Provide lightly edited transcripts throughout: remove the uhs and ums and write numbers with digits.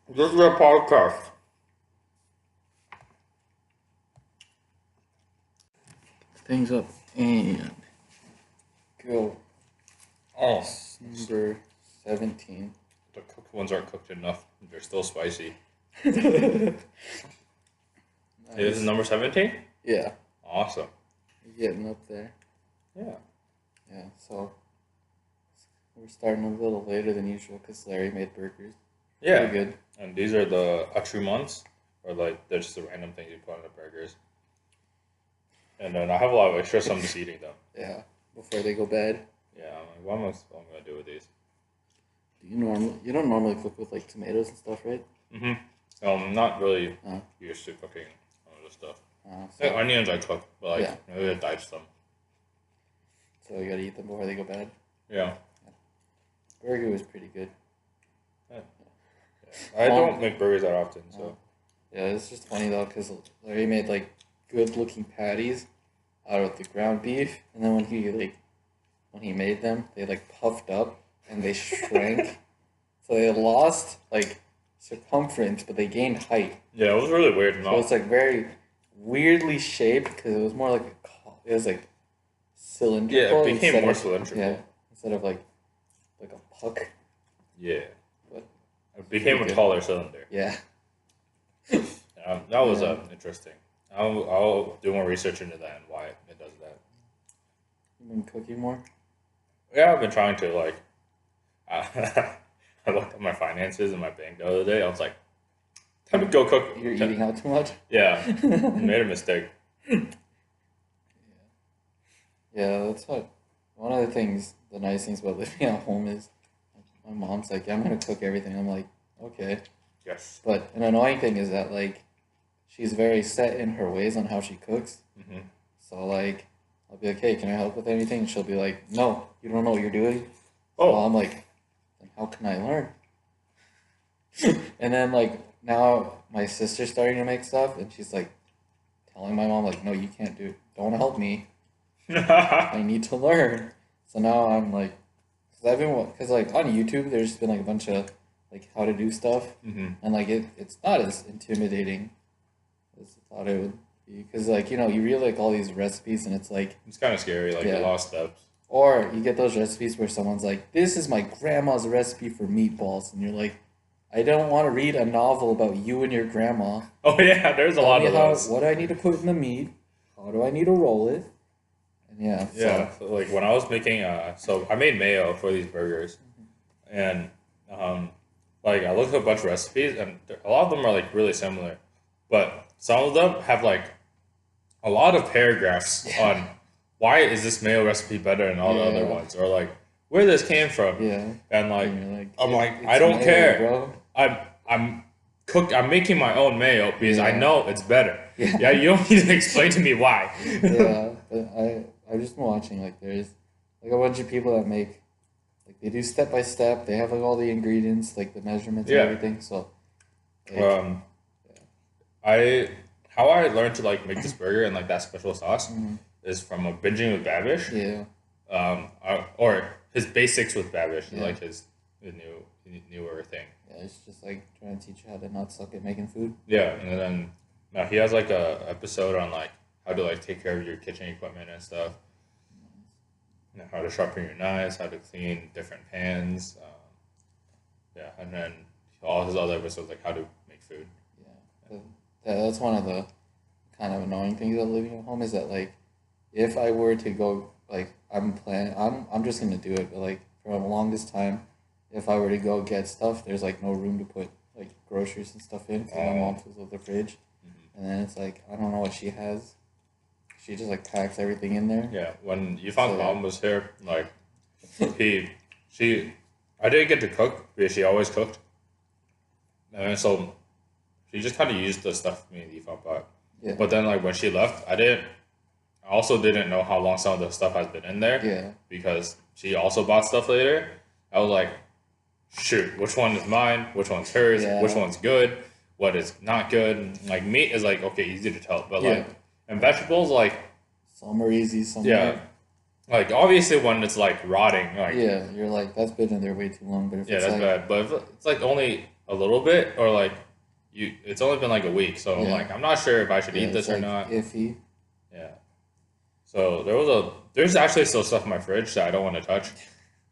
This is a podcast. Things up and go. Oh, Number 17. the cooked ones aren't cooked enough. They're still spicy. Nice. This is number 17? Yeah, Awesome. you're getting up there. Yeah. Yeah, so we're starting a little later than usual because Larry made burgers. Yeah. Pretty good. And these are the Achumans, or like, they're just the random things you put on the burgers. And then I have a lot of extra, so I'm just eating them. Yeah, before they go bad. Yeah, I'm like, what am I going to do with these? You don't normally cook with like tomatoes and stuff, right? Mm-hmm. Not really Oh. used to cooking all this stuff. So, Yeah, onions I cook, but like, Yeah. maybe I dice them. so you gotta eat them before they go bad. Yeah. Burger was pretty good. I don't make burgers that often, so. Yeah, it's just funny though because Larry made like good looking patties out of the ground beef, and then when he made them, they like puffed up and they shrank, so they lost like circumference, but they gained height. Yeah, it was really weird. So it's like very weirdly shaped because it was more like it was like cylindrical. Yeah, it became instead more of- cylindrical. Yeah, instead of like a puck. Yeah. But It became a pretty good. taller cylinder. Yeah, That was Yeah. interesting. I'll do more research into that and why it does that. you been cooking more? Yeah, I've been trying to like. I looked at my finances in my bank the other day. I was like, "Time to go cook." You're eating out too much. Yeah, I made a mistake. Yeah, that's what. One of the things, the nice things about living at home is, my mom's like, "Yeah, I'm gonna cook everything." I'm like, "Okay," Yes. but an annoying thing is that like, she's very set in her ways on how she cooks. Hmm. So like, I'll be like, "Hey, can I help with anything?" And she'll be like, "No, you don't know what you're doing." So Oh, I'm like, "Then how can I learn?" And then like now my sister's starting to make stuff, and she's like telling my mom like, "No, you can't do it. Don't help me. I need to learn." So now I'm like, because like on YouTube, there's been like a bunch of like how to do stuff, hmm and like it's not as intimidating as I thought it would be. Because like you read like all these recipes, and it's like, It's kind of scary. Like Yeah. the lost steps. or you get those recipes where someone's like, "This is my grandma's recipe for meatballs," and you're like, "I don't want to read a novel about you and your grandma. Oh yeah, there's a Tell lot me of how those. what do I need to put in the meat? How do I need to roll it?" And yeah, Yeah, so so, like when I was making, so I made mayo for these burgers, and um, like I looked at a bunch of recipes, and a lot of them are like really similar, but some of them have like a lot of paragraphs on why is this mayo recipe better than all the other Yeah. ones, or like where this came from, yeah. and like And you're like, I'm like It's I don't mayo, care, bro." I'm making my own mayo because I Yeah. know it's better. Yeah. Yeah, you don't need to explain to me why. Yeah, but I've just been watching like there's like a bunch of people that make like they do step by step. They have like all the ingredients, like the measurements Yeah. and everything. So like, Um, I how I learned to like make this burger and like that special sauce is from a binging with Babish. yeah, Or his basics with Babish, Yeah. like his newer thing. yeah, it's just like trying to teach you how to not suck at making food. Yeah, and then now he has like a episode on like how to like take care of your kitchen equipment and stuff. You know, how to sharpen your knives, how to clean different pans. Yeah, and then all his other episodes like how to make food. Yeah, that's one of the kind of annoying things about living at home is that like if I were to go like I'm just gonna do it, but like for the longest time, if I were to go get stuff, there's like no room to put like groceries and stuff in because my Oh. mom fills up the fridge, and then it's like I don't know what she has. She just like packs everything in there. Yeah, when Yufan's So- mom was here, like I didn't get to cook because she always cooked, and so she just kind of used the stuff me and Yufan bought. Yeah. But then like when she left, I also didn't know how long some of the stuff has been in there Yeah, because she also bought stuff later. I was like, shoot, which one is mine? Which one's hers? Yeah. Which one's good? What is not good? Like meat is like okay, easy to tell, but Yeah. like and vegetables like. some are easy, some Yeah. are Like obviously when it's like rotting, like yeah. You're like that's been in there way too long, but if yeah, it's that's like bad. But if it's like only a little bit, or like it's only been like a week, so I'm Yeah. like, I'm not sure if I should Yeah, eat it's this or like not. iffy. Yeah. So there's actually still stuff in my fridge that I don't want to touch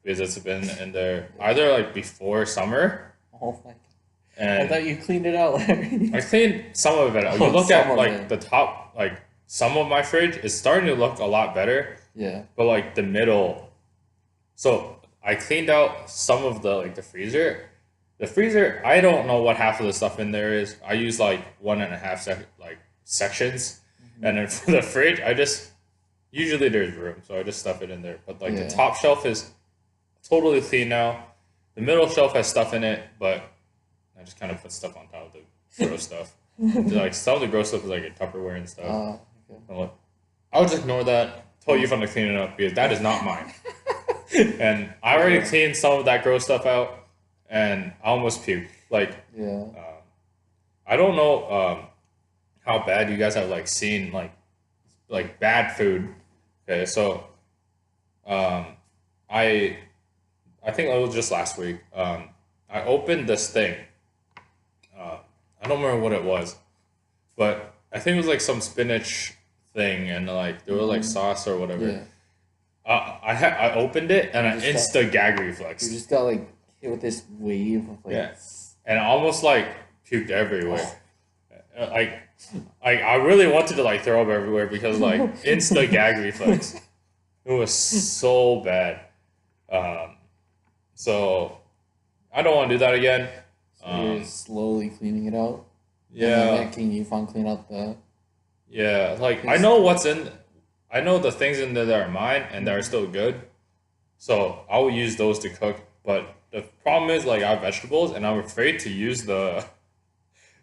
because it's been in there either like before summer, Oh my! I and thought you cleaned it out, Larry. I cleaned some of it out. You Oh, look some at of like it. the top, like some of my fridge is starting to look a lot better, Yeah. but like the middle. So I cleaned out some of the like the freezer. The freezer, I don't know what half of the stuff in there is. I use like one and a half like sections, Hmm. and then for the fridge, I just usually there's room, so I just stuff it in there. But like the Yeah. top shelf is totally clean now. The middle shelf has stuff in it, but I just kind of put stuff on top of the gross stuff. Like some of the gross stuff is like a Tupperware and stuff. Okay. I'm like, I'll just ignore that. Tell you if I'm to clean it up because that is not mine. And I already Yeah. cleaned some of that gross stuff out, and I almost puked. Like Yeah. I don't know how bad you guys have like seen like bad food. Okay, so um, I I think it was just last week. I opened this thing. Uh, I don't remember what it was, but I think it was like some spinach thing, and like there was like sauce or whatever. Yeah. I opened it and an You just instant gag You reflex. just got like hit with this wave of like. Yeah. And I almost like puked everywhere. Like, I really wanted to like throw up everywhere because like instant gag reflex. It was so bad. Um, so I don't want to do that again. So you're slowly cleaning it out. And then Yeah, making you fun clean out the. yeah. Like I know what's in. I know the things in there that are mine and that are still good. So I will use those to cook. But the problem is like I have vegetables and I'm afraid to use the.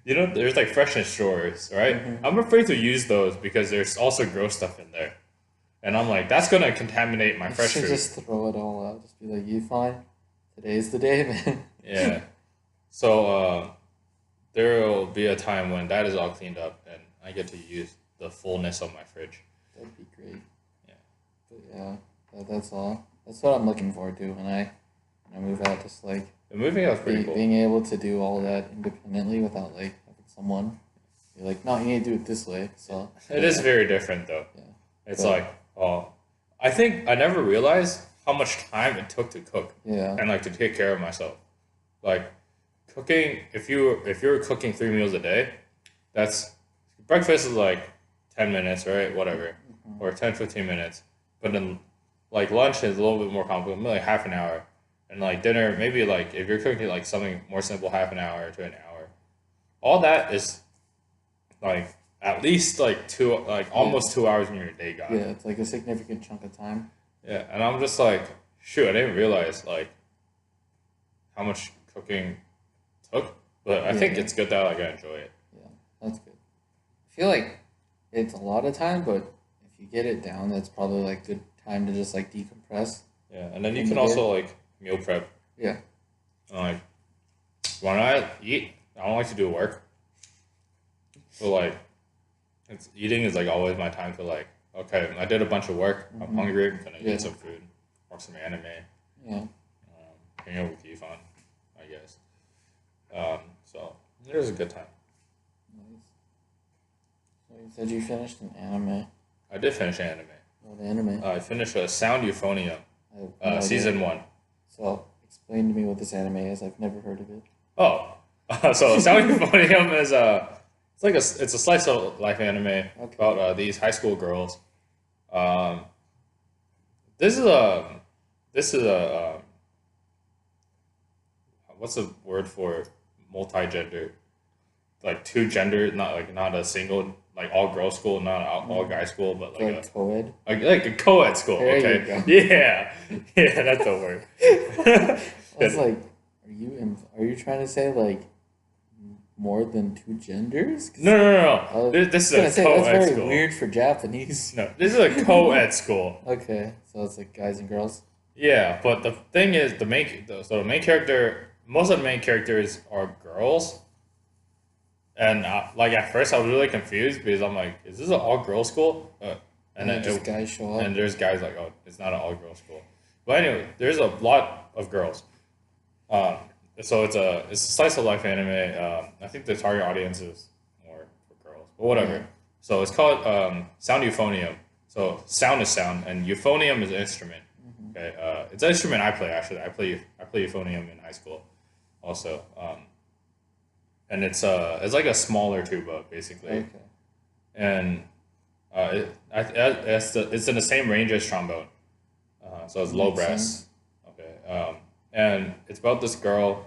You know, there's like freshness drawers, right? Mhm. I'm afraid to use those because there's also gross stuff in there. And I'm like, that's gonna contaminate my You fresh should food. just throw it all out. Just be like, you fine? Today's the day, man. Yeah. So there will be a time when that is all cleaned up and I get to use the fullness of my fridge. That'd be great. Yeah. But yeah, that's all. That's what I'm looking forward to when I move out. Just like The movie was pretty cool. being able to do all that independently without like having someone be like, no, you need to do it this way. So It is very different though. Yeah. It's But- like, oh, I think I never realized how much time it took to cook Yeah. and like to take care of myself. Like cooking, if you're cooking 3 meals a day, that's breakfast is like 10 minutes, right? Whatever, or 10, 15 minutes. But then like lunch is a little bit more complicated, maybe like half an hour, and like dinner maybe like if you're cooking like something more simple, half an hour to an hour. All that is like at least like almost 2 hours in your day gone. Yeah, it's like a significant chunk of time. Yeah, and I'm just like, shoot, I didn't realize like how much cooking took, but I think Yeah. it's good that like I enjoy it. Yeah, that's good. I feel like it's a lot of time, but if you get it down, that's probably like good time to just like decompress. Yeah, and then you In can the also like meal prep. Yeah. Like when I eat, I don't like to do work. So like, eating is like always my time to like, okay, I did a bunch of work. I'm Mhm. hungry. I'm gonna Yeah. eat some food, watch some anime, Yeah. hang out with you, fun, I guess. So it was a good time. Nice. So you said you finished an anime. I did finish anime. What anime? I finished Sound Euphonium, I have no idea. season 1. So explain to me what this anime is. I've never heard of it. Oh, so Sound Euphonium is it's a slice of life anime about these high school girls. Um, this is a what's the word for multi-gender? Like two gender, not a single like all girl school, not all guy school, but like Like co-ed. like a co-ed school. There you Okay, go. yeah, yeah, that's the word. I was like, are you trying to say like more than two genders? 'Cause No. I was This gonna is a say that's co-ed very school. weird for Japanese. No, this is a co-ed school. Okay, so it's like guys and girls. Yeah, but the thing is, the main character, most of the main characters are girls, and like at first I was really confused because I'm like, is this an all girls school? And then just guys show up. and there's guys like, oh, it's not an all girls school. But anyway, there's a lot of girls. so it's a slice of life anime. I think the target audience is more for girls, but whatever. Yeah. So it's called Sound Euphonium. So sound is sound, and euphonium is an instrument. Mm-hmm. Okay, it's an instrument I play actually. I play euphonium in high school, also. And it's like a smaller tuba basically, Okay. and it's in the same range as trombone. So it's low Makes brass. sense. Okay. And it's about this girl,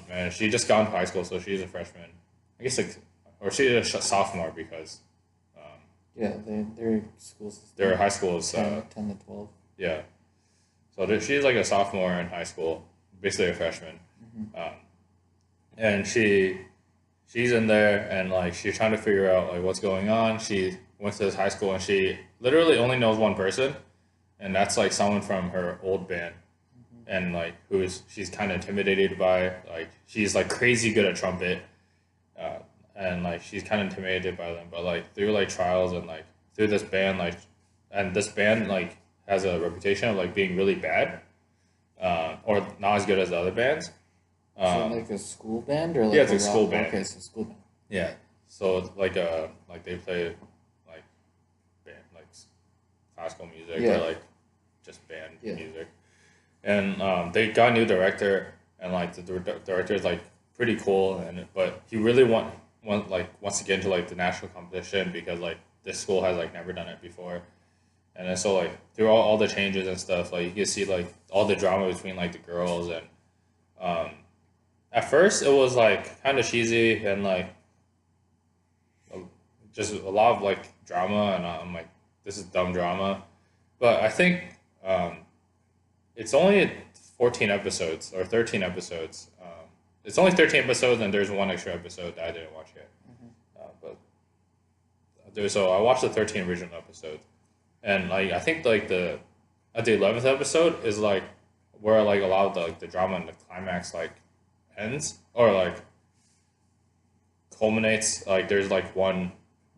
and she just got into high school, so she's a freshman. I guess like, or she's a sophomore because Yeah, their school system. their high school is 10 to 12. yeah. So she's like a sophomore in high school, basically a freshman, and she's in there and like she's trying to figure out like what's going on. She went to this high school and she literally only knows one person, and that's like someone from her old band, and like she's kind of intimidated by. Like she's like crazy good at trumpet, and like she's kind of intimidated by them. But like through like trials and like through this band, like and this band like has a reputation of like being really bad, or not as good as the other bands. Is it like a school band or like yeah, it's a a school rock- band. Okay, so school band. Yeah. So like they play like band like classical music Yeah. or like just band Yeah. music, and they got a new director, and like the director is like pretty cool, and but he really wants to get into like the national competition because like this school has like never done it before, and then so like through all the changes and stuff, like you can see like all the drama between like the girls, and um at first it was like kind of cheesy and like just a lot of like drama, and I'm like, this is dumb drama. But I think it's only 14 episodes or 13 episodes. It's only 13 episodes, and there's one extra episode that I didn't watch yet. But so I watched the 13 original episodes, and like I think like the 11th episode is like where like a lot of the drama and the climax like ends or like culminates. Like there's like one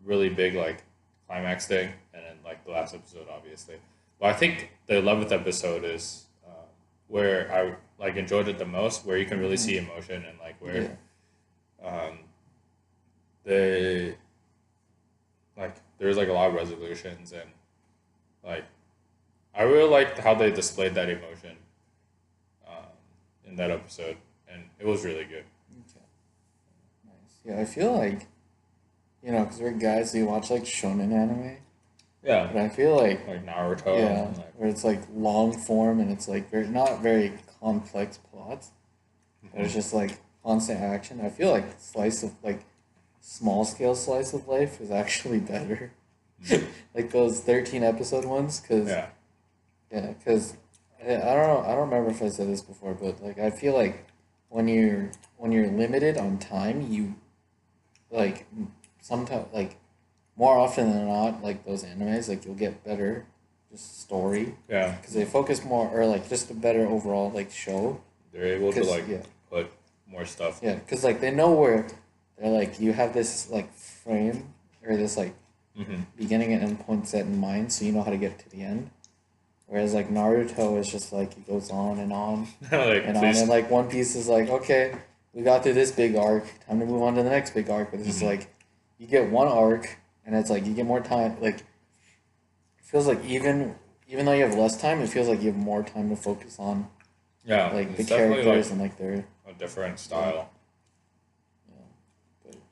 really big like climax thing, and then like the last episode obviously. But I think the 11th episode is where I like enjoyed it the most, where you can really see emotion and like where they like there's like a lot of resolutions, and like I really liked how they displayed that emotion in that episode, and it was really good. Okay. Nice. Yeah, I feel like, because we're guys, we watch like shonen anime, Yeah, but I feel like, Naruto. yeah, And, like, where it's like long form and it's like not very complex plots. But it's just like constant action. I feel like small scale slice of life is actually better. Like those 13 episode ones, because yeah, I don't know. I don't remember if I said this before, but like I feel like when you're limited on time, you like sometimes like more often than not, like those animes, like you'll get better just story yeah. because they focus more or like just a better overall like show. They're able to 'Cause, like yeah. put more stuff. Yeah, because like they know where they're like you have this like frame or this like Mm-hmm. beginning and end point set in mind, so you know how to get to the end. Whereas like Naruto is just like it goes on and on Like and on, please, and like One Piece is like okay, we got through this big arc, time to move on to the next big arc. But it's just like you get one arc, and it's like you get more time. Like it feels like even though you have less time, it feels like you have more time to focus on yeah, like the it's definitely characters like and like their a different style.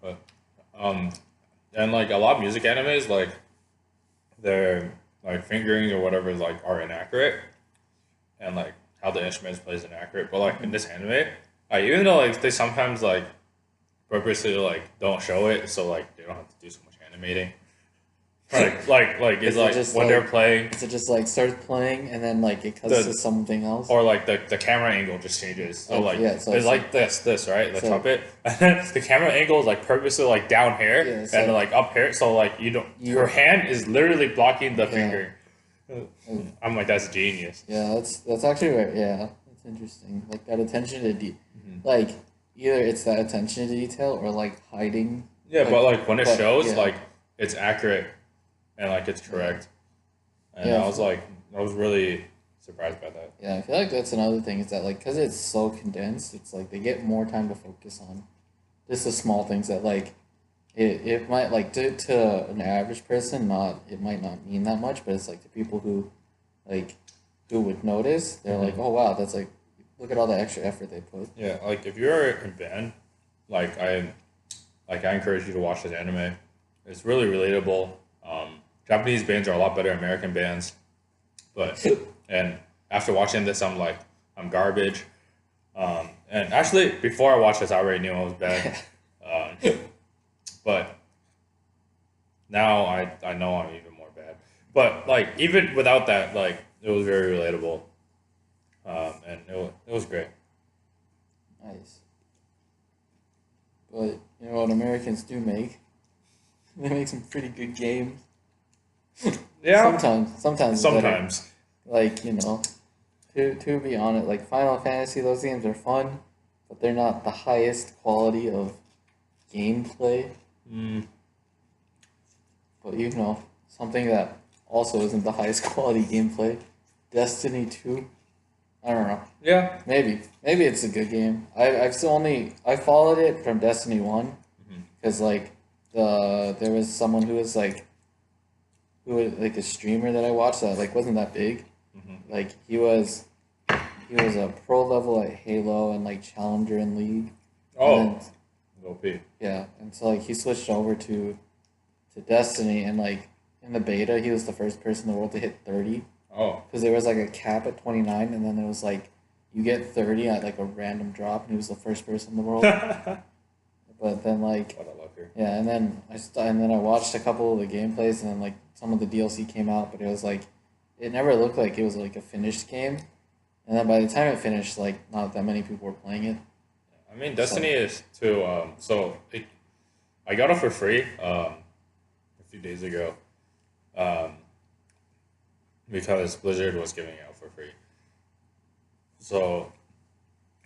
but But and like a lot of music animes, like their like fingerings or whatever like are inaccurate, and like how the instruments plays inaccurate. But like in this anime, even though like they sometimes like purposely like don't show it, so like they don't have to do so much animating. Like it's Is it like just, when like- they're playing, is it just like starts playing and then like it cuts The- to something else? or like the camera angle just changes. So Oh, like yeah, so it's it's like this right, the so- trumpet, and then the camera angle is like purposely like down here Yeah, so- and like up here. So like you don't, You- your hand is literally blocking the Yeah. finger. I'm like, that's genius. Yeah, that's actually right. Yeah, that's interesting. Like that attention to Mm-hmm. like either it's that attention to detail or like hiding. Yeah, Like, but like when it but, shows, yeah. like it's accurate and like it's correct. And Yeah. I was like, that was really surprised by that. Yeah, I feel like that's another thing is that like because it's so condensed, it's like they get more time to focus on just the small things that like it might like to an average person not it might not mean that much, but it's like the people who like who would notice, they're like, oh wow, that's like look at all the extra effort they put. Yeah, like if you're a band, like I encourage you to watch this anime. It's really relatable. Japanese bands are a lot better than American bands, but and after watching this, I'm like I'm garbage. And actually, before I watched this, I already knew I was bad. But now I know I'm even more bad. But like even without that, like it was very relatable, and it was great. Nice. But you know what Americans do make? They make some pretty good games. Yeah, Sometimes it's better. sometimes. Like, you know, to be honest, like Final Fantasy, those games are fun, but they're not the highest quality of gameplay. Mm, But you know, something that also isn't the highest quality gameplay, Destiny 2. I don't know. yeah. Maybe it's a good game. I've still only I followed it from Destiny 1 Mhm. because like there was someone who was like who was like a streamer that I watched that like wasn't that big. Mhm. Like he was a pro level at Halo and like challenger in League. Oh, And then, OP. yeah, and so like he switched over to Destiny and like in the beta he was the first person in the world to hit 30 Oh. because there was like a cap at 29 and then there was like you get 30 at like a random drop and he was the first person in the world. What But then like a lucker. yeah, and then and then I watched a couple of the gameplays and then like some of the DLC came out, but it was like it never looked like it was like a finished game. And then by the time it finished, like not that many people were playing it. I mean, So Destiny is too. I got it for free a few days ago um, because Blizzard was giving it out for free. So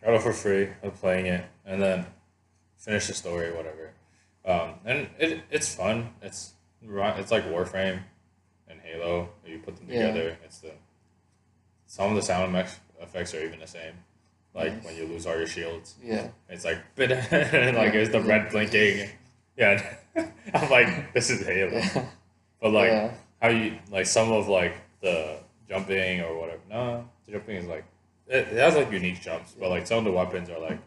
got it for free. I was playing it and then finished the story, whatever. And it's fun. It's like Warframe and Halo. You put them yeah, together. Some of the sound effects are even the same. Like when nice. you lose all your shields. Yeah, It's like, and like yeah, it's the yeah, red blinking. Yeah, I'm like, this is Halo. yeah, But like, yeah, how you like some of like the jumping or whatever. No, the jumping is like it has like unique jumps, but yeah. like some of the weapons are like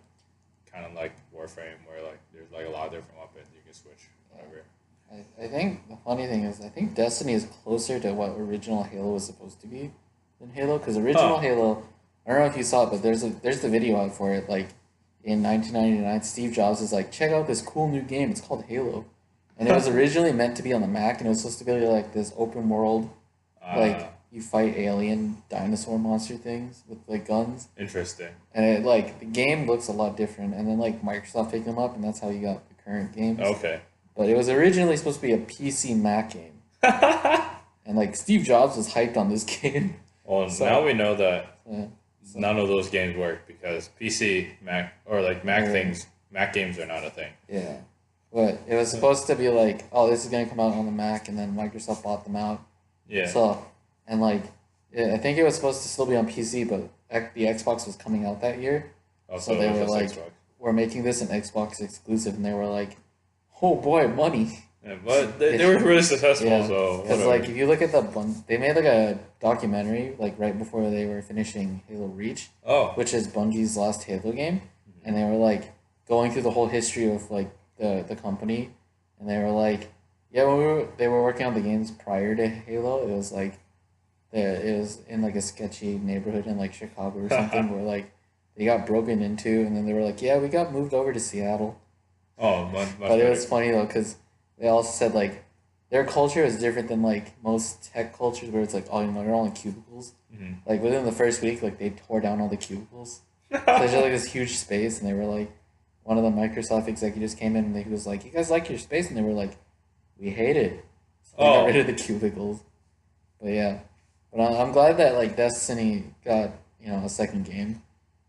kind of like Warframe, where like there's like a lot of different weapons you can switch, whatever. I think the funny thing is I think Destiny is closer to what original Halo was supposed to be than Halo because original Huh. Halo. I don't know if you saw it, but there's the video out for it. Like in 1999, Steve Jobs is like, check out this cool new game. It's called Halo, and it was originally meant to be on the Mac, and it was supposed to be like this open world, Uh, like you fight alien dinosaur monster things with like guns, Interesting. and it like the game looks a lot different. And then like Microsoft picked them up, and that's how you got the current games. Okay. But it was originally supposed to be a PC Mac game, and like Steve Jobs was hyped on this game. Well, So now we know that yeah, so none of those games work because PC, Mac, or like Mac yeah, things, Mac games are not a thing. yeah. But it was supposed to be like, oh, this is gonna come out on the Mac, and then Microsoft bought them out. Yeah. So and like, yeah, I think it was supposed to still be on PC, but the Xbox was coming out that year, so Also, they it's were just like, Xbox. we're making this an Xbox exclusive, and they were like, oh boy, money. Yeah, but they were really successful, Yeah, so because like whatever. if you look at they made like a documentary like right before they were finishing Halo Reach, Oh. which is Bungie's last Halo game, and they were like going through the whole history of like the company, and they were like, yeah, when they were working on the games prior to Halo, it was like it was in like a sketchy neighborhood in like Chicago or something where like they got broken into, and then they were like, yeah, we got moved over to Seattle, Oh, much but it better. was funny though because they also said like their culture is different than like most tech cultures where it's like, oh, you know, they're all in cubicles. Mhm. Like within the first week, like they tore down all the cubicles. So there's just like this huge space, and they were like, one of the Microsoft executives came in and he was like, "You guys like your space?" And they were like, "We hate it." So they got rid Oh, of the cubicles. But yeah, but I'm glad that like Destiny got a second game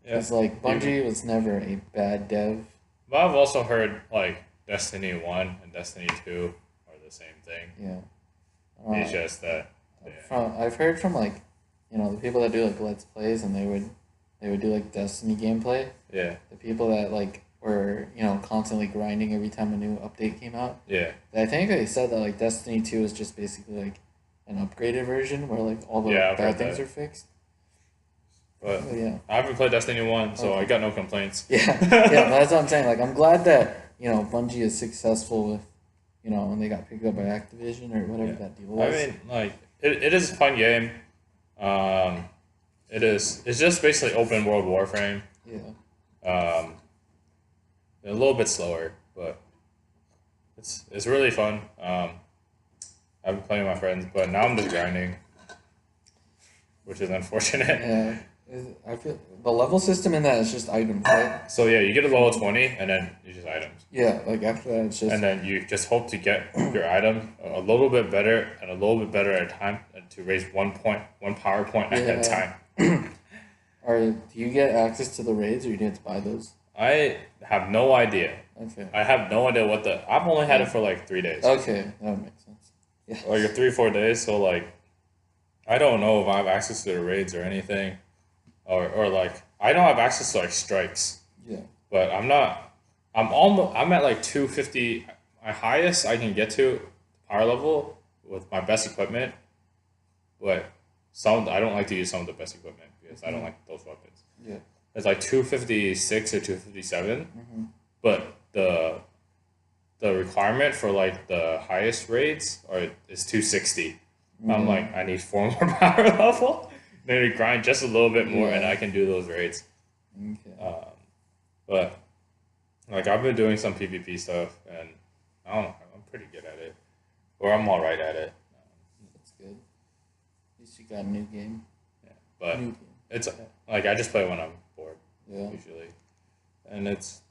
yeah. because like You, Bungie was never a bad dev. but I've also heard like Destiny 1 and Destiny 2 are the same thing. Yeah, It's uh, just that, yeah. I've heard from like the people that do like let's plays and they would do like Destiny gameplay. Yeah. The people that like were constantly grinding every time a new update came out. Yeah. I think they said that like Destiny 2 is just basically like an upgraded version where like all the Yeah, I've bad heard things that. are fixed. But Yeah. I haven't played Destiny 1, so I Okay. got no complaints. Yeah, yeah, that's what I'm saying. Like, I'm glad that Bungie is successful with, when they got picked up by Activision or whatever Yeah. that deal I was. mean, like, it is a fun game. Um, it is. It's just basically open world Warframe. Yeah, Um, a little bit slower, but it's really fun. I've been playing with my friends, but now I'm just grinding, which is unfortunate. yeah. I feel the level system in that is just items, right? So yeah, you get a level 20, and then you just items, Yeah, like after that, it's just and then you just hope to get your item a little bit better and a little bit better at a time, and to raise one power point at a Yeah. time. Or do you get access to the raids, or you need to buy those? I have no idea. Okay. I have no idea what the. I've only had it for like 3 days, Okay, that makes sense. Yeah. like 3 4 days. So like, I don't know if I have access to the raids or anything, or like I don't have access to like strikes, Yeah. but I'm not. I'm almost. I'm at like 250. My highest I can get to power level with my best equipment, but I don't like to use some of the best equipment because I don't like those weapons. Yeah. It's like 256 or 257, Mm-hmm. but the requirement for like the highest raids is 260. I'm like, I need 4 more power level. Then we grind just a little bit more, and Yeah. I can do those raids. Okay. But like I've been doing some PvP stuff, and I don't know, I'm pretty good at it, or I'm all right at it. That's good. At least you got a new game. But New game. it's like I just play when I'm bored Yeah. usually, and it's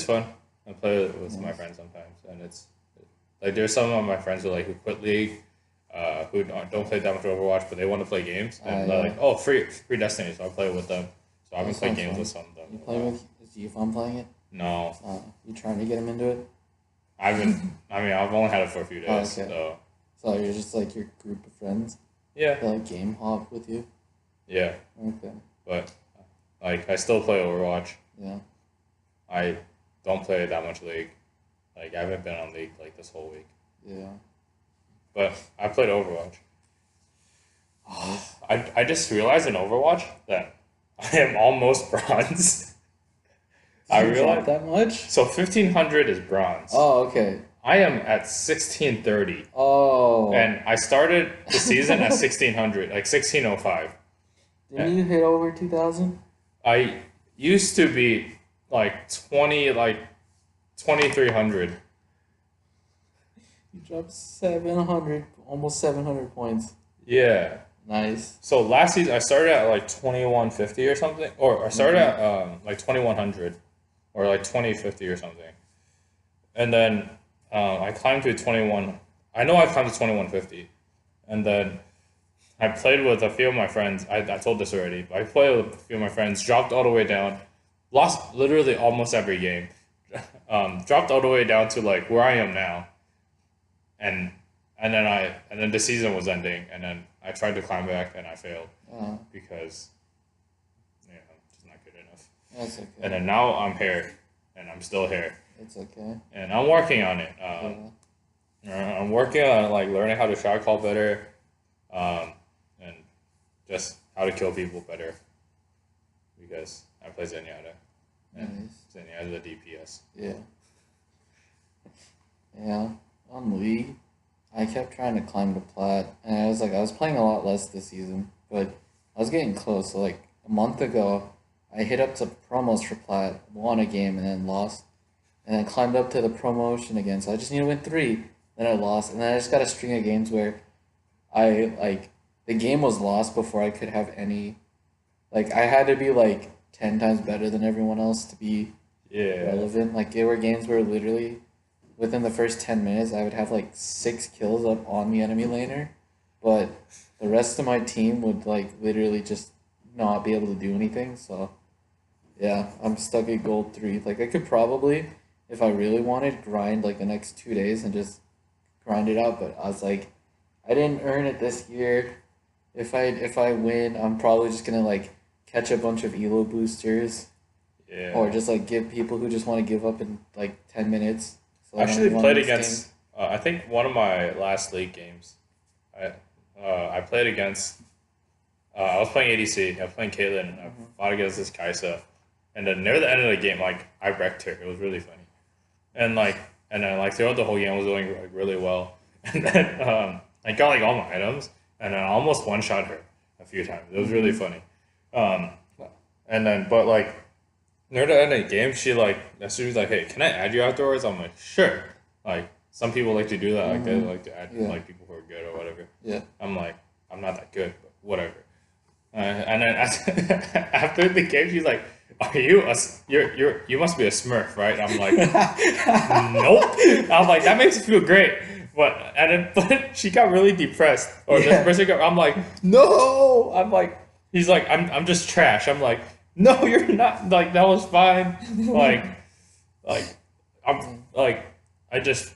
fun. I play it with my Nice. friends sometimes, and it's like there's some of my friends who quit League, who don't play that much Overwatch, but they want to play games, and they're Yeah. like, oh, free Destiny, so I play with them. So I've been That playing sounds games fun. with some of them. You play with? Is you fun playing it? No, You trying to get him into it? I've been. I mean, I've only had it for a few days, Oh, okay. so So you're just like your group of friends yeah, that like game hop with you? yeah. Okay. But like, I still play Overwatch. Yeah. I don't play that much League. Like, I haven't been on League like this whole week. Yeah. But I played Overwatch. I just realized in Overwatch that I am almost bronze. I You dropped realized. that much? So 1500 is bronze. Oh, okay. I am at 1630. Oh. And I started the season at 1600, like 1605. Didn't you hit over 2,000? I used to be like 2300. You dropped 700, almost 700 points. Yeah. Nice. So last season I started at like 2150 or something, or I started at like 2100 or like 2050 or something, and then I climbed to 21. I know I climbed to 2150, and then I played with a few of my friends. I told this already, but I played with a few of my friends. Dropped all the way down, lost literally almost every game. Dropped all the way down to like where I am now, and then the season was ending, and then I tried to climb back and I failed because it's not good enough. That's okay. And then now I'm here, and I'm still here, It's okay. and I'm working on it. Yeah. I'm working on like learning how to shot call better, and just how to kill people better, because I play Zenyatta, and Nice. Zenyatta's a DPS. Yeah. Yeah. On League, I kept trying to climb to plat, and I was playing a lot less this season, but I was getting close. So like a month ago, I hit up to promos for plat, won a game, and then lost, and then climbed up to the promotion again. So I just need to win 3. Then I lost, and then I just got a string of games where the game was lost before I could have any. Like I had to be like 10 times better than everyone else to be Yeah. relevant. Like there were games where literally within the first 10 minutes I would have like 6 kills up on the enemy laner, but the rest of my team would like literally just not be able to do anything. So yeah, I'm stuck at gold 3. Like I could probably, if I really wanted, grind like the next 2 days and just grind it out. But I was like, I didn't earn it this year. if I win, I'm probably just gonna like catch a bunch of elo boosters, or Yeah. just like give people who just want to give up in like 10 minutes. So I I don't actually really want to played lose game. against. I think one of my last league games. I I played against. I was playing ADC. I was playing Caitlyn. And I Hmm. fought against this Kaisa, and then near the end of the game, like I wrecked her. It was really funny. And like and then like throughout the whole game I was doing like really well. And then I got like all my items and then I almost one shot her a few times. It was really Hmm. funny. Um and then but like near the end of the game she like as soon as like, hey, can I add you afterwards? I'm like, sure. Like some people like to do that, like they Hmm. like to add Yeah. like people who are good or whatever. Yeah. I'm like, I'm not that good, but whatever. And then after the game, she's like, "Are you you must be a Smurf, right?" I'm like, nope. I'm like, that makes me feel great. But she got really depressed. Or this Yeah. person got I'm like, no. He's like, I'm just trash. I'm like, no, you're not. Like that was fine. Like like I'm like I just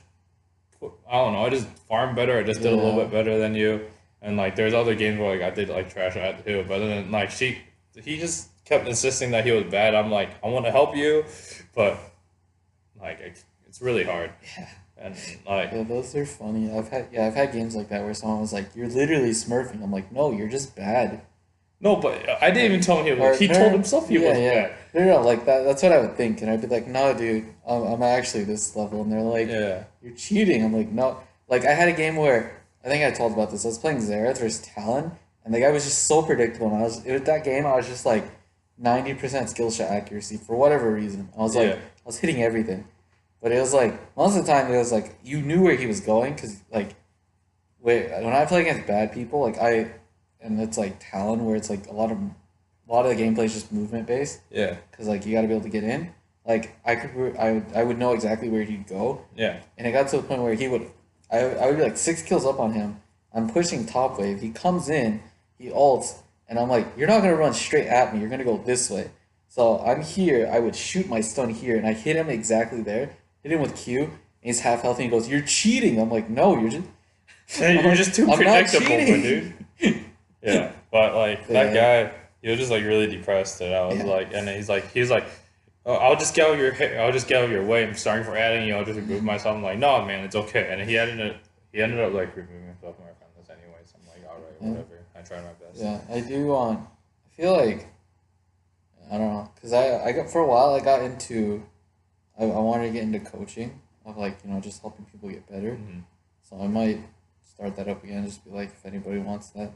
I don't know. I just farmed better. I just did a little Yeah. bit better than you. And like there's other games where like I did like trash at too. But then like he just kept insisting that he was bad. I'm like, I want to help you, but like it's really hard. And like Yeah, those are funny. I've had games like that where someone was like, "You're literally smurfing." I'm like, "No, you're just bad." no, but I didn't even Like, tell him he was. or He told no, himself he yeah, was yeah, bad. no, no, like that. That's what I would think, and I'd be like, "No, dude, I'm actually this level," and they're like, Yeah, "You're cheating." I'm like, "No." Like I had a game where I think I told about this. I was playing Xerath versus Talon, and the guy was just so predictable. And that game, I was just like 90% skill shot accuracy for whatever reason. I was like, yeah, I was hitting everything, but it was like most of the time it was like you knew where he was going because like wait, when I play against bad people, and it's like Talon where it's like a lot of the gameplay is just movement based yeah, because like you got to be able to get in. Like I would know exactly where he'd go, yeah, and it got to the point where I would be like 6 kills up on him. I'm pushing top wave. He comes in, he ults, and I'm like, you're not gonna run straight at me. You're gonna go this way. So I'm here. I would shoot my stun here, and I hit him exactly there. Hit him with Q, and he's half healthy. And he goes, "You're cheating." I'm like, "No, you're just." and I'm you're like, just too "I'm not predictable, my dude. cheating." Yeah, but like that Yeah, guy, he was just like really depressed, and I was yeah. like, and then he's like, oh, I'll just get out of your I'll just get out of your way. I'm sorry for adding you. I'll just remove myself. I'm like, no, man, it's okay. And he ended up like removing himself from our friend list anyway. So I'm like, all right, Yeah. whatever. I tried my best. Yeah, I do want. I feel like I don't know, cause I got for a while I got into I wanted to get into coaching of like just helping people get better. Mm-hmm. So I might start that up again. Just be like if anybody wants that.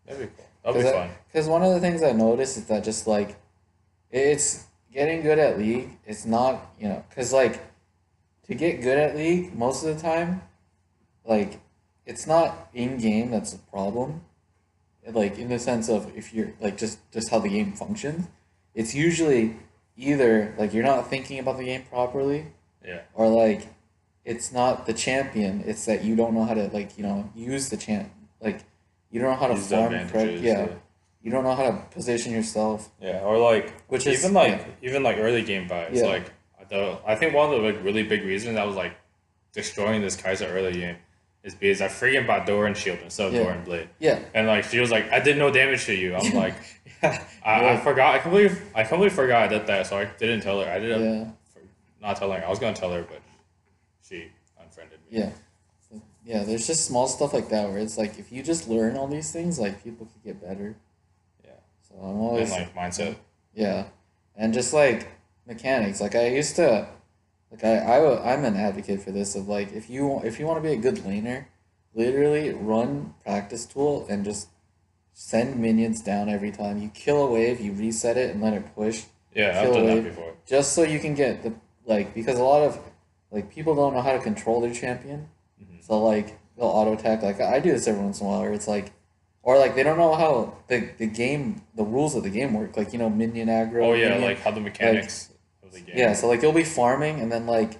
That'd be cool. That'll be fun. Because one of the things I noticed is that just like it's getting good at league. It's not because like to get good at league most of the time, like it's not in game that's a problem. Like in the sense of if you're like just how the game functions, it's usually either like you're not thinking about the game properly, Yeah. or like it's not the champion. It's that you don't know how to like use the champ. Like you don't know how to Use the farm correct. advantages. Yeah, Yeah. you don't know how to position yourself. Yeah. Or like Which is even like early game vibes. yeah, Like I think one of the like really big reasons I was like destroying this Kaiser early game is because I freaking bought Door and Shield instead of yeah, Door and Blade. yeah, And like she was like, I did no damage to you. I'm like, yeah, I yeah, forgot. I completely forgot I did that, so I didn't tell her. I did yeah, not telling her. I was gonna tell her, but she unfriended me. yeah. Yeah, there's just small stuff like that where it's like if you just learn all these things, like people could get better. Yeah, So I'm and always like mindset. yeah, and just like mechanics. Like I used to, like I'm an advocate for this of like if you want to be a good laner, literally run practice tool and just send minions down every time you kill a wave, you reset it and let it push, Yeah, I've kill a done that wave, before. just so you can get the like because a lot of like people don't know how to control their champion, Hmm. so like they'll auto attack. Like I do this every once in a while, where it's like. Or like they don't know how the rules of the game work, like minion aggro. Oh yeah, Minion, like how the mechanics of the game. yeah, so like you'll be farming and then like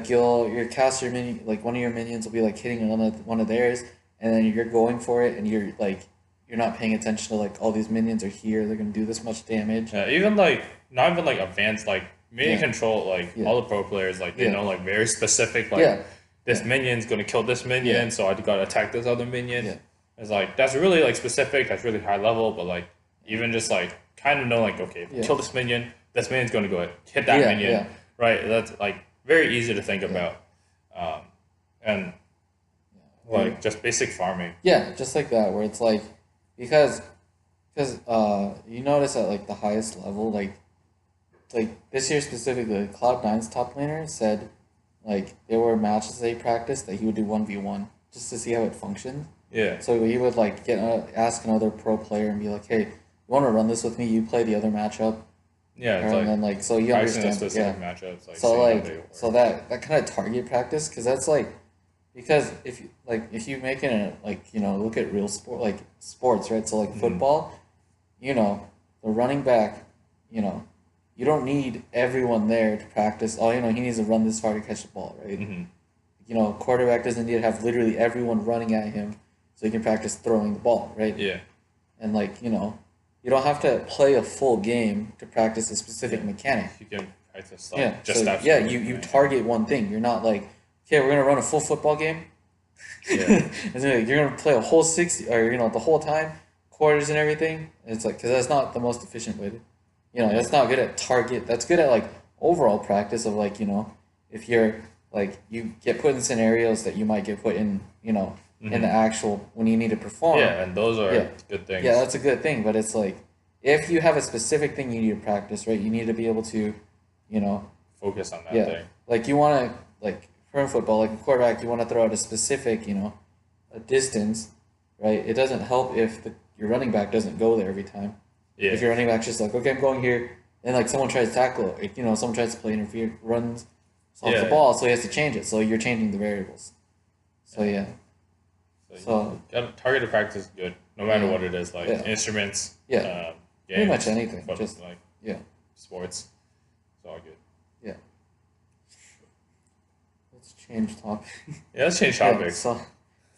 your caster minion like one of your minions will be like hitting one of theirs and then you're going for it and you're not paying attention to like all these minions are here, they're gonna do this much damage. Yeah, even like not even like advanced like minion Yeah. control. Like Yeah. all the pro players, like they Yeah. know like very specific like Yeah. this Yeah. minion's gonna kill this minion, Yeah. so I gotta attack this other minion. Yeah. It's like that's really like specific, that's really high level, but like even just like kind of know like okay, if I Yeah. kill this minion's going to go hit that Yeah, minion, yeah. right? That's like very easy to think about, and like just basic farming. Yeah, just like that, where it's like, because, you notice at like the highest level, like this year specifically, Cloud9's top laner said, like there were matches they practiced that he would do 1v1 just to see how it functioned. Yeah, So he would like ask another pro player and be like, "Hey, you want to run this with me? You play the other matchup," yeah, it's and like then like so you practicing the understand, yeah. specific matchups, like So seeing how they like work. so that kind of target practice, because that's like, because if you make it like, look at real sport, like sports, right? So like football, the running back, you know you don't need everyone there to practice. Oh, he needs to run this far to catch the ball, right? Quarterback doesn't need to have literally everyone running at him so he can practice throwing the ball, right? Yeah, And like, you don't have to play a full game to practice a specific mechanic. you can practice like Yeah. just So after. yeah, you target one thing. You're not like, okay, we're gonna run a full football game. Yeah. And then like, you're gonna play a whole 60, or the whole time, quarters and everything. And it's like, because that's not the most efficient way to, that's not good at target. That's good at like overall practice of like, if you're like, you get put in scenarios that you might get put in, in the actual, when you need to perform. Yeah, and those are Yeah. good things. Yeah, that's a good thing, but it's like, if you have a specific thing you need to practice, right? You need to be able to, Focus on that yeah, thing. like you want to, like for in football, like a quarterback, you want to throw out a specific, a distance, right? It doesn't help if your running back doesn't go there every time. Yeah. If your running back's just like, okay, I'm going here, and like someone tries to tackle it, someone tries to play interfere, runs off Yeah. the ball, so he has to change it. So you're changing the variables. So yeah. So Targeted practice is good, no matter Yeah. what it is, like Yeah. instruments, Yeah. games, Pretty much anything, but just- like yeah. sports, it's all good. Yeah. Let's change topic. Yeah, let's change Yeah, topics. so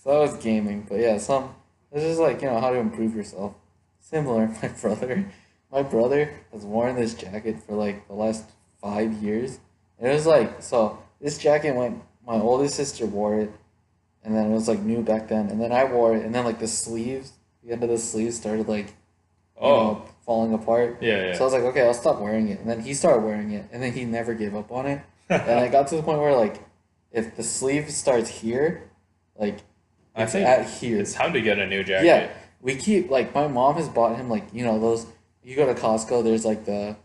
that was gaming, but yeah, it's just like, how to improve yourself. Similar, my brother has worn this jacket for like the last 5 years. And it was like, so this jacket my oldest sister wore it, and then it was like new back then, and then I wore it, and then like the end of the sleeves started like, falling apart. Yeah, yeah. So I was like, okay, I'll stop wearing it. And then he started wearing it, and then he never gave up on it. And I got to the point where like, if the sleeve starts here, like I it's think at here. it's time to get a new jacket. Yeah, we keep like, my mom has bought him like, those, you go to Costco, there's like the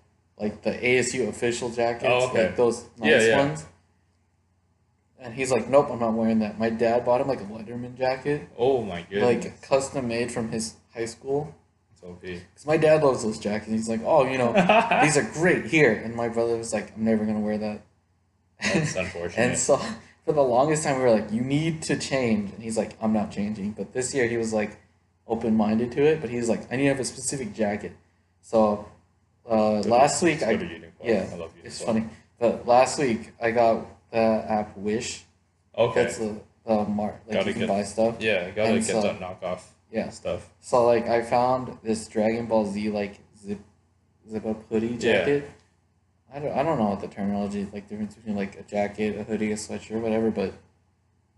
ASU official jackets, Oh, okay. like those Yeah, nice yeah. ones. And he's like, nope, I'm not wearing that. My dad bought him like a Letterman jacket, Oh my goodness. like custom made from his high school. It's OP. Because my dad loves those jackets. He's like, oh, these are great here. And my brother was like, I'm never gonna wear that. That's unfortunate. And so for the longest time we were like, you need to change. And he's like, I'm not changing. But this year he was like open minded to it. But he was like, I need to have a specific jacket. So last week It's good at eating well. yeah, I love eating it's well. funny. But last week I got the app Wish. Okay. That's the mark, like Gotta you can get- buy stuff. Yeah, gotta And get so- that knockoff Yeah. stuff. So like I found this Dragon Ball Z like zip up hoodie jacket. I don't know what the terminology, like difference between like a jacket, a hoodie, a sweatshirt, whatever, but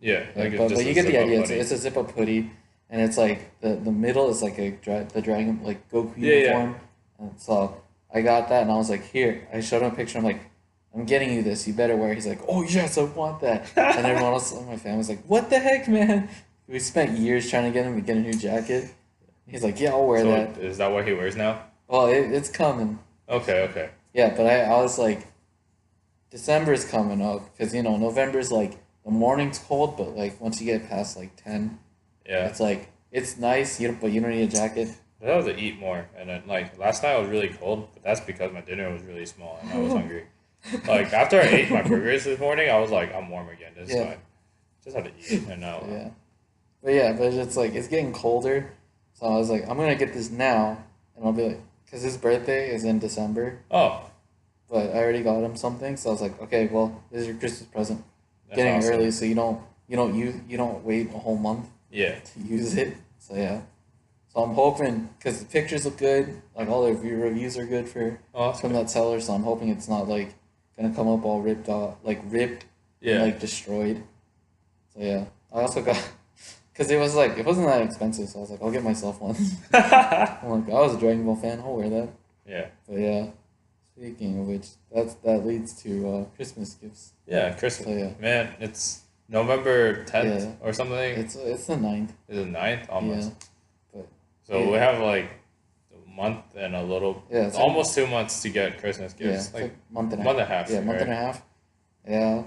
Yeah, like it's but just you a get the zip-up idea. hoodie. It's a zip up hoodie, and it's like the middle is like the dragon, like Goku Yeah, yeah. uniform. And so I got that, and I was like, here. I showed him a picture. I'm like, I'm getting you this. You better wear it. He's like, oh yes, I want that. And everyone else in my family was like, what the heck, man? We spent years trying to get him to get a new jacket. He's like, yeah, I'll wear So that. is that what he wears now? Well, it's coming. Okay. Yeah, but I was like, December's coming up because November's like the morning's cold, but like once you get past like 10, Yeah. it's like it's nice. But you don't need a jacket. I have to eat more, and then like last night I was really cold, but that's because my dinner was really small and I was hungry. Like after I ate my burgers this morning, I was like, I'm warm again. This is Yeah. fine. Just had to eat, and now But it's like it's getting colder, so I was like, I'm gonna get this now, and I'll be like, because his birthday is in December, oh, but I already got him something, so I was like, okay, well, this is your Christmas present. that's Getting awesome. it early, so you don't wait a whole month Yeah, to use it. So yeah. So I'm hoping, because the pictures look good, like all the reviews are good oh, that's from good. that seller, so I'm hoping it's not like gonna come up all ripped off, like ripped Yeah, and like destroyed. So yeah. I also got Because it was like, it wasn't that expensive, so I was like, I'll get myself one. I'm like, I was a Dragon Ball fan, I'll wear that. Yeah. But yeah, speaking of which, that leads to Christmas gifts. Yeah, Christmas. So yeah, Man, it's November 10th Yeah. or something. it's the ninth. Is it 9th? Almost. Yeah, but So yeah. we have like a month and a little, Yeah, it's almost 2 months to get Christmas yeah, gifts. it's Like like month and a month half. and a half. Yeah, month right? and a half. Yeah,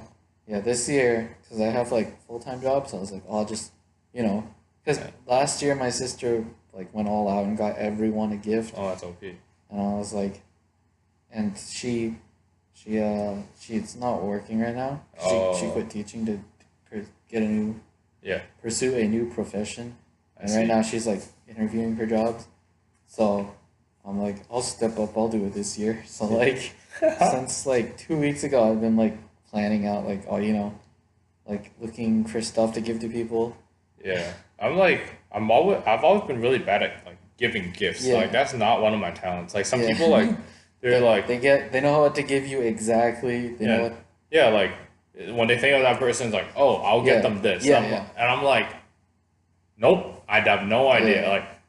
yeah. This year, because I have like full-time jobs, so I was like, oh, I'll just, because Yeah. last year my sister like went all out and got everyone a gift, Oh, that's OP. and I was like, and she's not working right now. She Oh. quit teaching to get a new Yeah, pursue a new profession, I and see. right now she's like interviewing for jobs. So I'm like, I'll step up. I'll do it this year. So like, since like 2 weeks ago, I've been like planning out like, oh, like looking for stuff to give to people. Yeah, I've always been really bad at like giving gifts. Yeah. Like that's not one of my talents. Like some Yeah. people like they're like they know what to give you exactly. They know yeah, what. yeah, like when they think of that person, it's like, oh, I'll Yeah. get them this. Yeah, and yeah. I'm like, nope, I have no idea.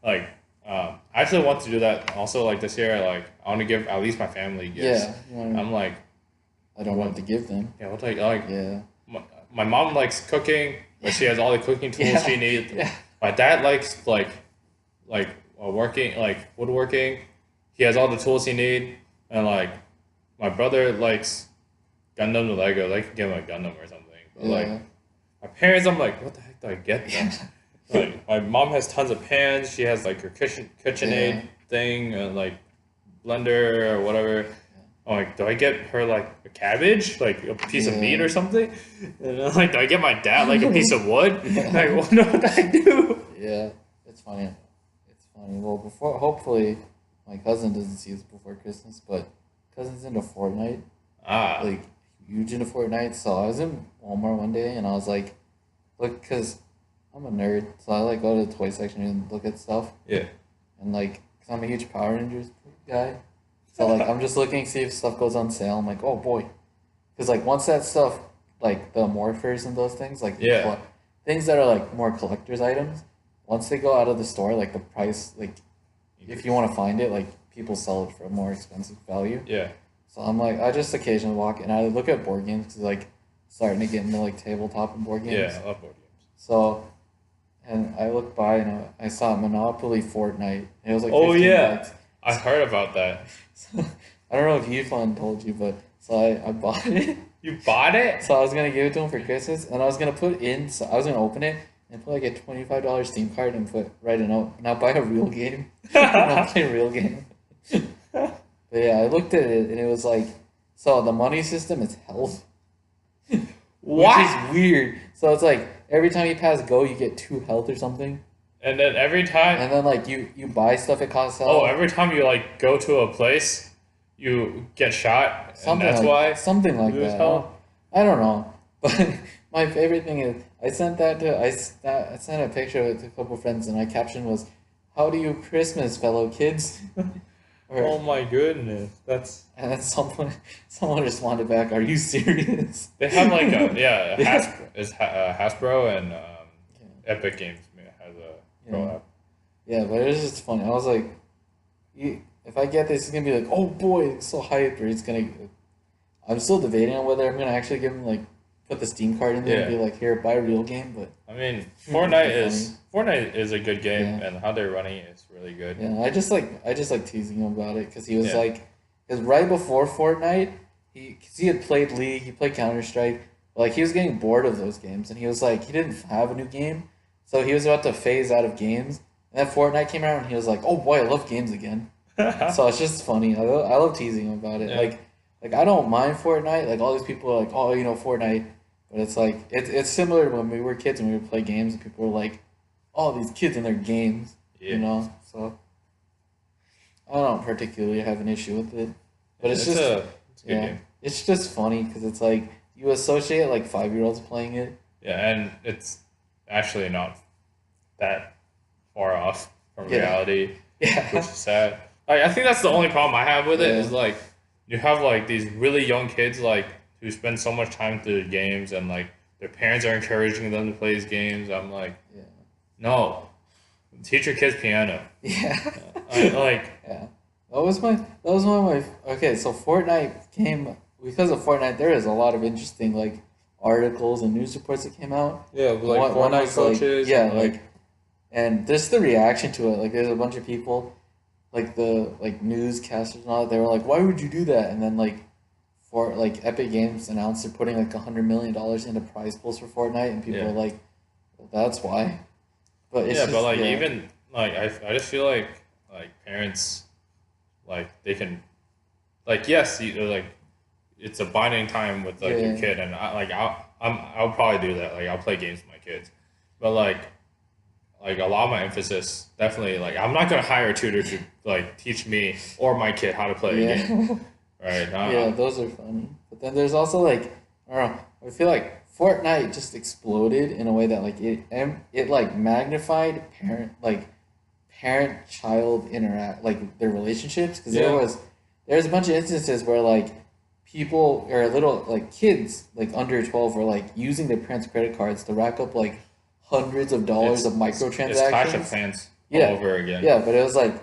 Yeah. I actually want to do that also. Like this year, like I want to give at least my family gifts. Yeah, you wanna- I'm like, I don't know what to give them. yeah, what like Yeah. my mom likes cooking, but she has all the cooking tools Yeah. she needs. Yeah. My dad likes working like woodworking. He has all the tools he need, and like my brother likes Gundam and Lego. Like give him a Gundam or something. But like Yeah. my parents, I'm like, what the heck do I get them? Like my mom has tons of pans. She has like her KitchenAid Yeah. thing and like blender or whatever. I'm like, do I get her like a cabbage, like a piece of Yeah. meat or something? And I'm like, do I get my dad like a piece of wood? Like, what do I do? Yeah, it's funny. It's funny. Well, hopefully, my cousin doesn't see this before Christmas, but cousin's into Fortnite, Ah, like huge into Fortnite. So I was in Walmart one day and I was like, look, cause I'm a nerd, so I like go to the toy section and look at stuff, yeah, and like, cause I'm a huge Power Rangers guy, so like I'm just looking to see if stuff goes on sale. I'm like, oh boy, cause like once that stuff, like the morphers and those things, like Yeah. things that are like more collector's items, once they go out of the store, like the price, like if you want to find it, like people sell it for a more expensive value. yeah, So I'm like, I just occasionally walk and I look at board games because like starting to get into like tabletop and board games. yeah. I love board games. So, and I looked by and I saw Monopoly Fortnite. It was like Oh, 15 yeah. bucks. I heard about that. So, I don't know if Yufan told you, but so I bought it. You bought it? So I was gonna give it to him for Christmas, and I was gonna put in. So I was gonna open it and put like a $25 Steam card and write a note. Now buy a real game. Not play a real game. But yeah, I looked at it and it was like, so the money system is health. What? Which is weird. So it's like every time you pass go, you get 2 health or something, And then every time, and then like you buy stuff, it costs health. oh, every time you like go to a place, you get shot, and that's why. something like lose that. health? I don't know, but my favorite thing is I sent that to I sent a picture of it to a couple friends, and my caption was, "How do you Christmas, fellow kids?" Oh my goodness, that's. And then someone responded back, "Are you serious?" They have like a Hasbro and Epic Games has a pro Yeah. app. Yeah, but it was just funny. I was like, if I get this, it's gonna be like, oh boy, it's so hyped, or it's gonna. I'm still debating on whether I'm gonna actually give him like put the Steam card in there and Yeah. be like, here, buy a real game. But I mean, It'd be Fortnite is a good game, Yeah. and how they're running it is really good. yeah, I just like teasing him about it because he was Yeah. like, because right before Fortnite, cause he had played League, he played Counter Strike, like he was getting bored of those games, and he was like, he didn't have a new game, so he was about to phase out of games. And then Fortnite came out, and he was like, oh boy, I love games again. So it's just funny. I love teasing him about it. Yeah. Like I don't mind Fortnite. Like all these people are like, oh, Fortnite, but it's like it's similar to when we were kids and we would play games and people were like, oh, these kids and their games, Yeah. So I don't particularly have an issue with it, but it's just it's a good yeah, game. it's just funny because it's like you associate like 5-year-olds playing it. Yeah, and it's actually not that far off from Yeah. reality, which Yeah, is sad. Like, I think that's the only problem I have with it Yeah. is like you have like these really young kids like who spend so much time through the games and like their parents are encouraging them to play these games. I'm like, yeah. No, teach your kids piano. Yeah. Like, Yeah. That was one of my okay, so Fortnite came because of Fortnite there is a lot of interesting like articles and news reports that came out. yeah, And like one Fortnite was like coaches yeah, and like, and just the reaction to it, like there's a bunch of people like the like newscasters and all that, they were like, why would you do that? And then like for like Epic Games announced they're putting like $100 million into prize pools for Fortnite and people yeah, are like, well, that's why. But it's yeah, but just like yeah. even like I just feel like parents like they can like yes you like it's a bonding time with like your Yeah. kid and I'll probably do that like I'll play games with my kids, but like a lot of my emphasis definitely like I'm not gonna hire a tutor to like teach me or my kid how to play a game, Yeah. right? Yeah, those are funny. But then there's also like I don't know. I feel like Fortnite just exploded in a way that like it like magnified parent child interact like their relationships because Yeah, there's a bunch of instances where like people or little like kids like under 12 were like using their parents' credit cards to rack up like hundreds of dollars of it's Clash of microtransactions. Clans all Yeah, over again. yeah, but it was like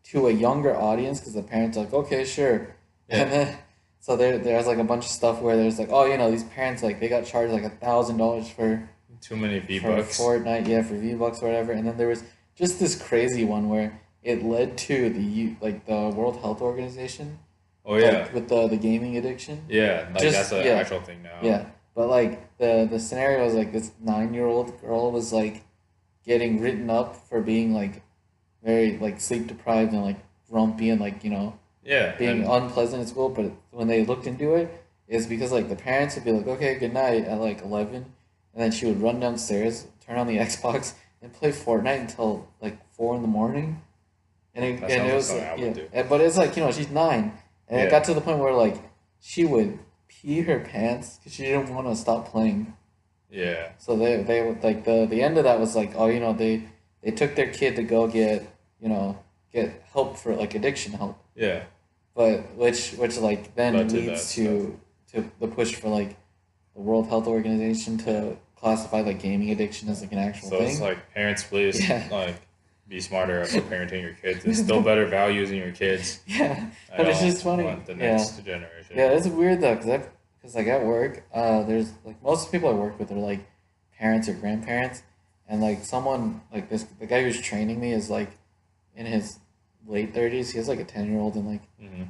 to a younger audience because the parents are like, okay, sure, Yeah, and then so there's like a bunch of stuff where there's like, oh, these parents like they got charged like $1,000 too many V for bucks. Fortnite, yeah, for V-Bucks or whatever, and then there was just this crazy one where it led to like the World Health Organization, Oh yeah, like with the gaming addiction, yeah, like that's just an yeah, actual thing now. yeah, but like the scenario was like this 9-year-old girl was like getting written up for being like very like sleep deprived and like grumpy and like Yeah, being and unpleasant at school. But when they looked into it, it's because like the parents would be like, okay, good night at like 11, and then she would run downstairs, turn on the Xbox, and play Fortnite until like 4 in the morning. that And sounds it like was something I would do. but it's like she's 9, and it Yeah, got to the point where like she would pee her pants because she didn't want to stop playing. yeah, So they would like the end of that was like, oh, they took their kid to go get help for like addiction help, yeah. but which like then Led to that leads stuff. to the push for like the World Health Organization to classify like gaming addiction as like an actual So it's thing. like parents, please Yeah. like be smarter about parenting your kids. Instill better values in your kids. Yeah, I but it's don't just funny. want the Yeah, next generation. yeah, it's weird though because like at work, there's like most of the people I work with are like parents or grandparents, and like someone like the guy who's training me is like in his late 30s. He has like a 10-year-old and like Hmm.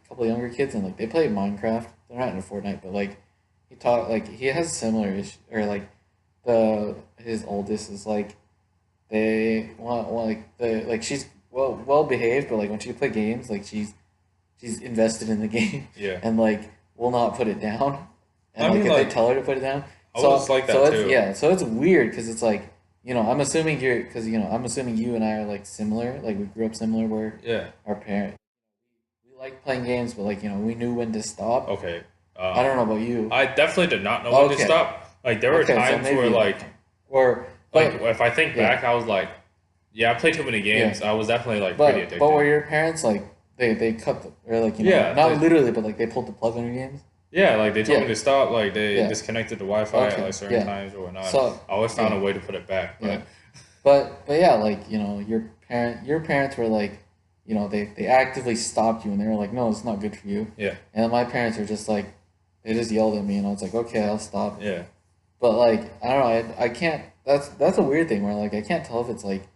couple younger kids, and like they play Minecraft. They're not into Fortnite, but like he has similar issue or like the his oldest is like they want like the like she's well behaved, but like when she play games, like she's invested in the game Yeah, and like will not put it down. And I like mean, if they like tell her to put it down, I was like so that it's too. yeah, so it's weird because it's like I'm assuming I'm assuming you and I are like similar, like we grew up similar where Yeah. our parents we like playing games, but like we knew when to stop. Okay. I don't know about you. I definitely did not know when to Okay, stop. Like there were okay, so times maybe where you're different. Or like but if I think yeah, back, I was like, yeah, I played too many yeah. games. I was definitely like pretty But were addicted. your parents like they cut the or like Yeah. not literally but like they pulled the plug on your games? Yeah, like they told me Yeah, to stop. Like they yeah. disconnected the Wi-Fi at Okay, like certain yeah. times or whatnot. So I always found a yeah, way to put it back, yeah. but But yeah, like your parents were like, they actively stopped you and they were like, no, it's not good for you. yeah, And my parents were just like, they just yelled at me and I was like, okay, I'll stop. yeah. But like I don't know, I can't. That's a weird thing where like I can't tell if it's like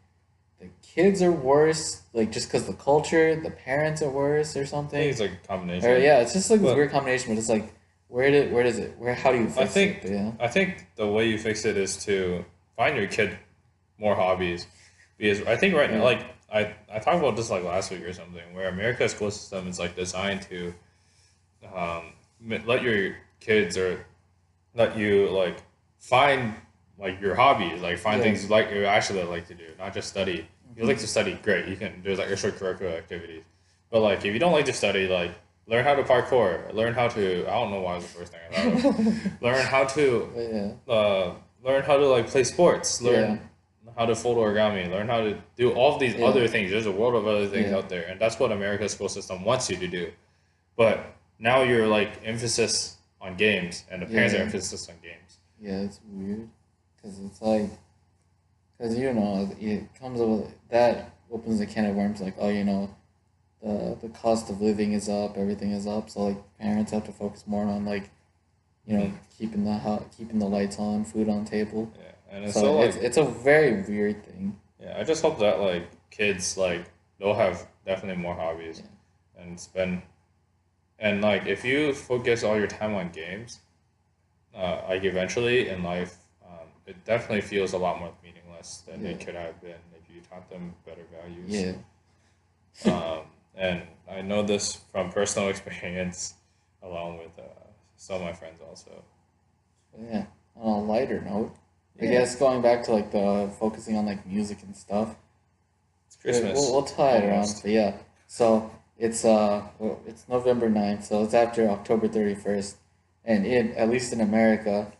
the kids are worse, like just because the culture, the parents are worse or I think something. it's like a Or combination. yeah, it's just like this But weird combination. But it's like where does it how do you I fix it? think But yeah, I think the way you fix it is to find your kid more hobbies, because I think right now, yeah, like I talked about this like last week or something, where America's school system is like designed to let your kids or let you like find like your hobbies, like find yeah, things you actually like to do, not just study. If you hmm, like to study, great. You can there's like extracurricular activities, but like if you don't like to study, like learn how to parkour, learn how to I don't know why was the first thing I thought of. Learn how to but yeah, learn how to like play sports, yeah, learn how to fold origami, learn how to do all of these yeah, other things. There's a world of other things yeah, out there, and that's what America's school system wants you to do. But now you're like emphasis on games, and the parents are yeah, emphasis on games. yeah. It's weird because it's like because it comes up with that opens a can of worms. Like, oh, the cost of living is up, everything is up. So like parents have to focus more on like Mhm. keeping the lights on, food on table. Yeah, and it's so So like it's a very weird thing. yeah. I just hope that like kids like they'll have definitely more hobbies Yeah. and spend and like if you focus all your time on games, like eventually in life, it definitely feels a lot more meaningless than Yeah. it could have been if you taught them better values. Yeah. Um, and I know this from personal experience, along with some of my friends also. Yeah. On a lighter note, I Yeah, guess going back to like the focusing on like music and stuff. it's We'll Christmas tie it around, almost. but yeah. So it's November 9th, so it's after October 31st, and in at least in America,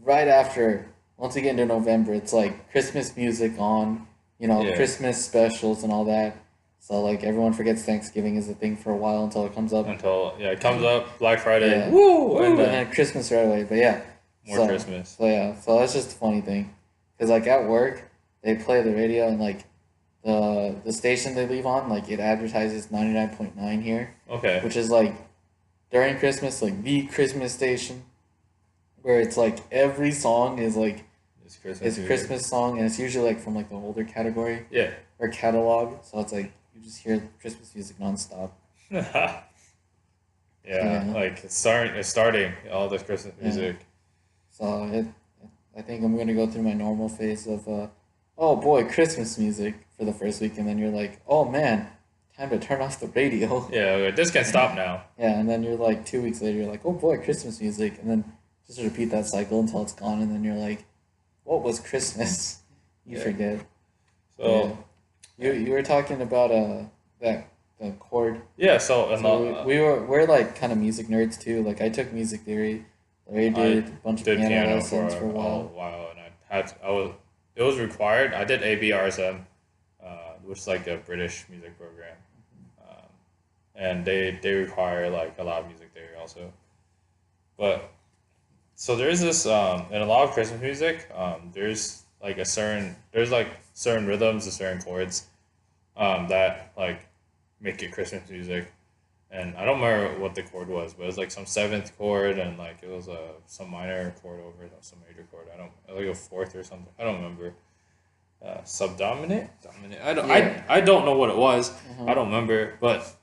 right after once we get into November, it's like Christmas music on, Yeah, Christmas specials and all that. So like everyone forgets Thanksgiving is a thing for a while until it comes up. until yeah, it comes up Black Friday, Yeah, woo, and woo, and then then Christmas right away. But yeah, more Christmas. so that's just a funny thing, because like at work they play the radio and like the station they leave on like it advertises 99.9 here, Okay, which is like during Christmas like the Christmas station where it's like every song is like it's Christmas is a music. Christmas song and it's usually like from like the older category Yeah. or catalog, so it's like you just hear Christmas music nonstop. So Yeah, yeah, like it's starting all this Christmas yeah. music. So I think I'm gonna go through my normal phase of oh boy, Christmas music for the first week, and then you're like, oh man, time to turn off the radio. Yeah, okay, this can stop now. Yeah, and then you're like 2 weeks later, you're like, oh boy, Christmas music, and then just repeat that cycle until it's gone, and then you're like, what was Christmas? You Yeah. forget. Yeah, So you were talking about that the chord. yeah, so and So we're like kind of music nerds too. Like I took music theory. Larry I did a bunch of did piano piano for lessons for a a while. while, and I was it was required. I did ABRSM, which is like a British music program, um, and they require like a lot of music theory also. But so there's this in a lot of Christmas music, there's like certain rhythms and certain chords that like make it Christmas music. And I don't remember what the chord was, but it was like some seventh chord and like it was some minor chord over some major chord. I don't like a fourth or something. I don't remember. Subdominant, dominant. Yeah. I don't know what it was. I Uh-huh. don't remember, but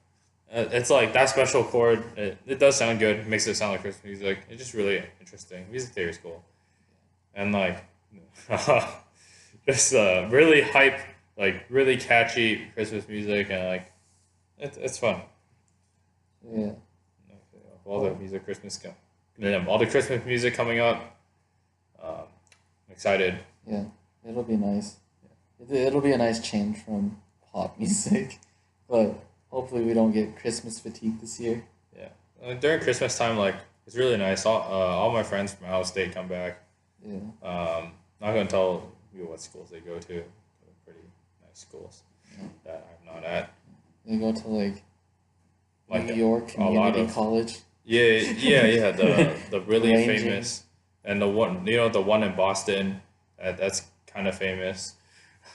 it's like that special chord. It does sound good. It makes it sound like Christmas music. It's just really interesting. Music theory is cool, and like just really hype, like really catchy Christmas music, and like it's fun. Yeah. All the Oh, music Christmas all the Christmas music coming up. I'm excited. yeah. It'll be nice. It'll be a nice change from pop music, but hopefully we don't get Christmas fatigue this year. Yeah, during Christmas time, like it's really nice. All my friends from out of state come back. Yeah. Not gonna tell you what schools they go to. They're pretty nice schools Yeah. that I'm not at. They go to like Like New York a lot Community of College. yeah. The really Ranging. famous and the one the one in Boston that's kind of famous.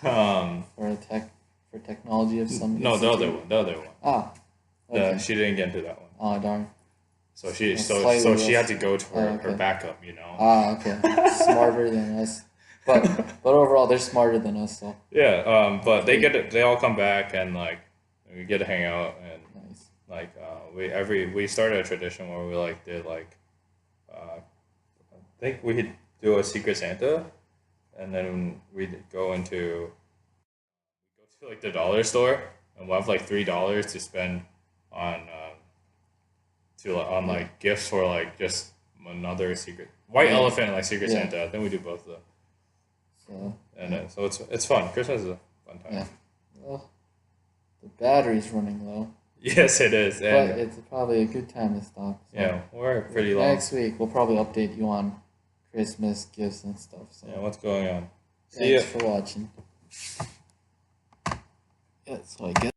Um, For technology of some no, institute. the other one. Ah, okay. She didn't get into that one. Oh darn. So Slightly so she had less. to go to Oh, her okay. backup. You know. Ah, okay. Smarter than us, but overall they're smarter than us. So Yeah. But hopefully, they all come back and like we get to hang out and nice. like we started a tradition where we like did like I think we'd do a Secret Santa and then we'd go to like the dollar store and we'll have like $3 to spend on Yeah. like gifts for like just another secret white Yeah. elephant and like Secret Yeah. Santa. I think we do both of them, So and yeah. so it's fun. Christmas is a fun time. Yeah. Well, the battery's running low, Yes, it is, but and it's probably a good time to stop. So yeah, we're pretty long. next week we'll probably update you on Christmas gifts and stuff. Yeah, So what's going on? See ya. thanks for watching. Yeah. So I guess.